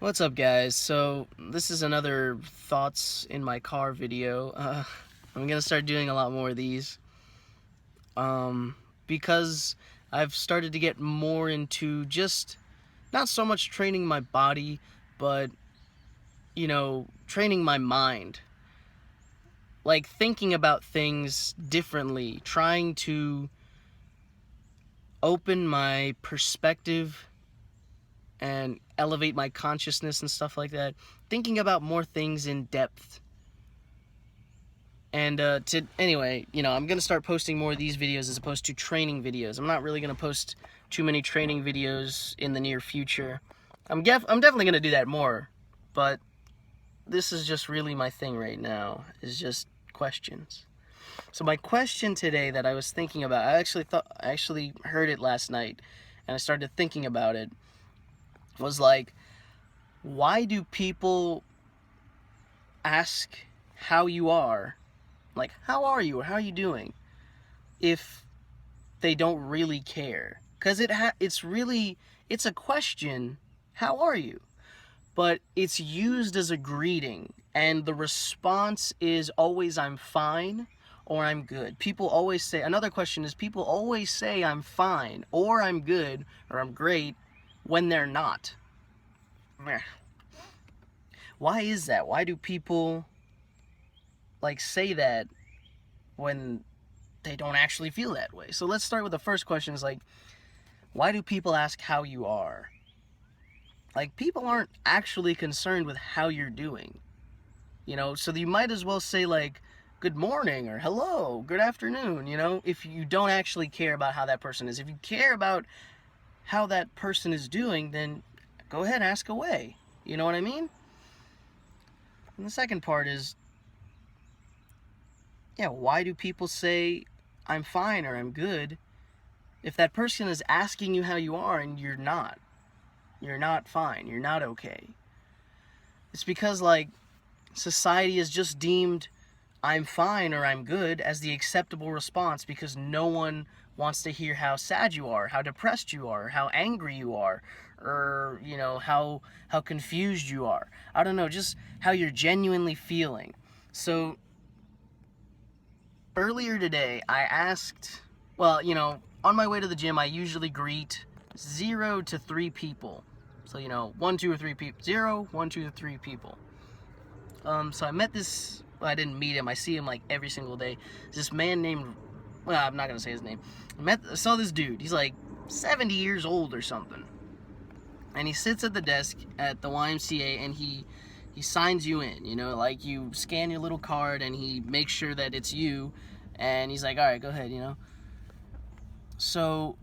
What's up, guys? So this is another thoughts in my car video. I'm gonna start doing a lot more of these because I've started to get more into just not so much training my body, but training my mind, like thinking about things differently, trying to open my perspective and elevate my consciousness and stuff like that, thinking about more things in depth. And anyway, I'm gonna start posting more of these videos as opposed to training videos. I'm not really gonna post too many training videos in the near future. I'm definitely gonna do that more, but this is just really my thing right now, is just questions. So my question today that I was thinking about, I actually heard it last night, and I started thinking about it, was like, why do people ask how you are, like, how are you or how are you doing, if they don't really care? Because it's a question, how are you? But it's used as a greeting, and the response is always I'm fine or I'm good. Another question is, people always say I'm fine or I'm good or I'm great when they're not. Why is that? Why do people say that when they don't actually feel that way? So let's start with the first question, is like, why do people ask how you are? Like, people aren't actually concerned with how you're doing. So you might as well say, like, good morning or hello, good afternoon, if you don't actually care about how that person is. If you care about how that person is doing, then go ahead, ask away. You know what I mean? And the second part is, yeah, why do people say I'm fine or I'm good if that person is asking you how you are and you're not? You're not fine. You're not okay. It's because, like, society has just deemed I'm fine or I'm good as the acceptable response, because no one wants to hear how sad you are, how depressed you are, how angry you are, or, how confused you are. I don't know, just how you're genuinely feeling. So earlier today, I asked, well, on my way to the gym, I usually greet 0 to 3 people. So, 1, 2, or 3 people. 0, 1, 2, or 3 people. So I met this, well, I didn't meet him, I see him like every single day. This man named, well, I'm not gonna say his name. I saw this dude, he's like 70 years old or something. And he sits at the desk at the YMCA, and he signs you in, like, you scan your little card and he makes sure that it's you, and he's like, all right, go ahead, So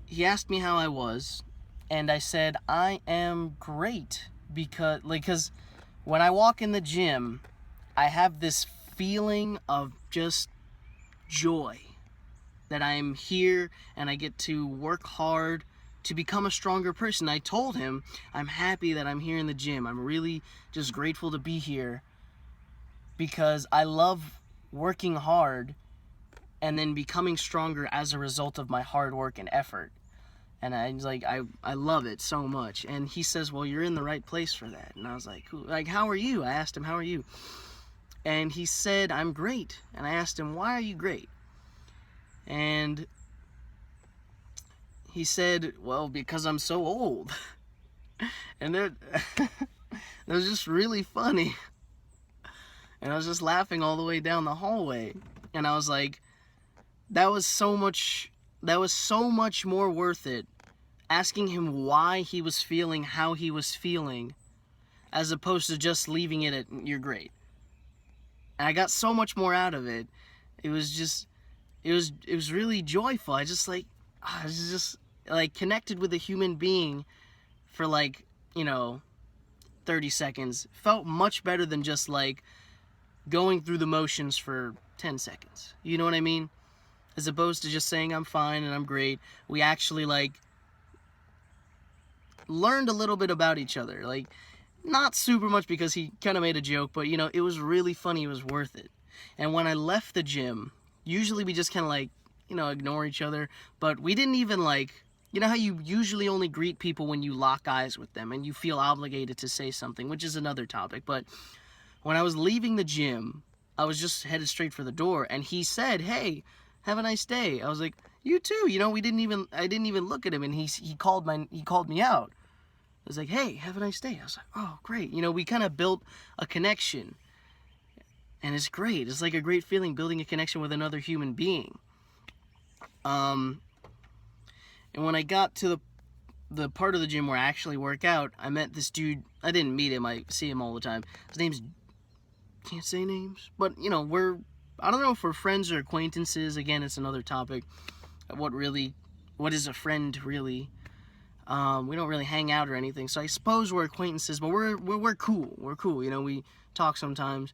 he asked me how I was, and I said I am great, because when I walk in the gym, I have this feeling of just joy that I am here and I get to work hard to become a stronger person. I told him I'm happy that I'm here in the gym. I'm really just grateful to be here because I love working hard and then becoming stronger as a result of my hard work and effort. And I love it so much. And he says, well, you're in the right place for that. And I was like, cool. Like, how are you? I asked him, how are you? And he said, I'm great. And I asked him, why are you great? And he said, well, because I'm so old. And it was just really funny. And I was just laughing all the way down the hallway. And I was like, that was so much more worth it, asking him why he was feeling how he was feeling, as opposed to just leaving it at, you're great. And I got so much more out of it. It was really joyful. I was just connected with a human being for 30 seconds. Felt much better than just going through the motions for 10 seconds. You know what I mean? As opposed to just saying I'm fine and I'm great. We actually learned a little bit about each other. Not super much, because he kind of made a joke, but it was really funny. It was worth it. And when I left the gym, usually we just kind of ignore each other, but we didn't even you know how you usually only greet people when you lock eyes with them and you feel obligated to say something, which is another topic. But when I was leaving the gym, I was just headed straight for the door, and he said, "Hey, have a nice day." I was like, "You too." You know, I didn't even look at him, and he called me out. I was like, "Hey, have a nice day." I was like, "Oh, great." You know, we kind of built a connection, and it's great. It's like a great feeling building a connection with another human being. And when I got to the part of the gym where I actually work out, I met this dude. I didn't meet him. I see him all the time. His name's, can't say names, but you know, I don't know if we're friends or acquaintances. Again, it's another topic. What is a friend really? We don't really hang out or anything, so I suppose we're acquaintances, but we're cool. We're cool. You know, we talk sometimes.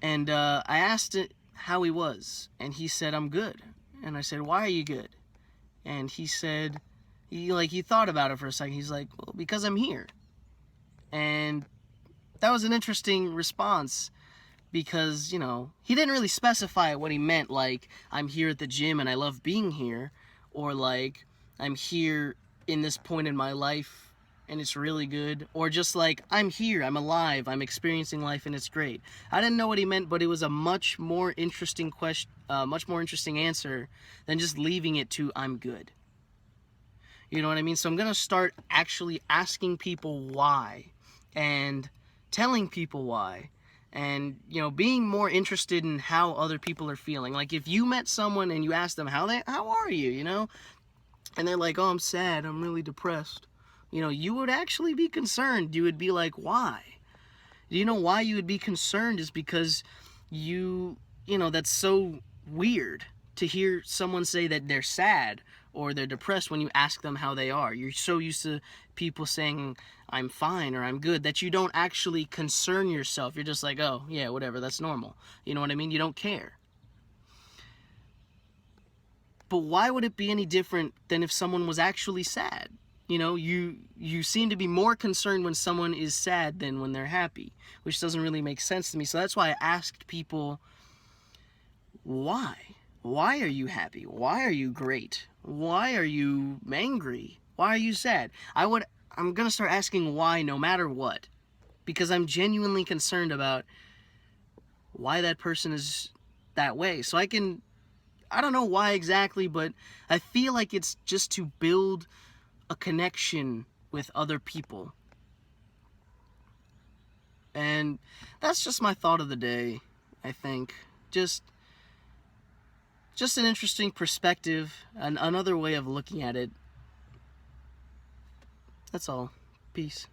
And I asked it how he was, and he said, "I'm good." And I said, "Why are you good?" And he said, he thought about it for a second. He's like, "Well, because I'm here." And that was an interesting response, because, you know, he didn't really specify what he meant, like, "I'm here at the gym and I love being here," or like, "I'm here in this point in my life and it's really good," or just like, "I'm here, I'm alive, I'm experiencing life and it's great." I didn't know what he meant, but it was a much more interesting question, much more interesting answer than just leaving it to "I'm good." You know what I mean? So I'm gonna start actually asking people why, and telling people why, and, you know, being more interested in how other people are feeling. Like, if you met someone and you asked them how are you, you know, and they're like, "Oh, I'm sad, I'm really depressed," you know, you would actually be concerned. You would be like, "Why?" Do you know why you would be concerned? Is because you know, that's so weird to hear someone say that they're sad or they're depressed when you ask them how they are. You're so used to people saying, "I'm fine" or "I'm good," that you don't actually concern yourself. You're just like, "Oh, yeah, whatever, that's normal." You know what I mean? You don't care. But why would it be any different than if someone was actually sad? You know, you seem to be more concerned when someone is sad than when they're happy, which doesn't really make sense to me. So that's why I asked people, why? Why are you happy? Why are you great? Why are you angry? Why are you sad? I'm going to start asking why no matter what, because I'm genuinely concerned about why that person is that way. So I don't know why exactly, but I feel like it's just to build a connection with other people. And that's just my thought of the day, I think. Just an interesting perspective, and another way of looking at it. That's all. Peace.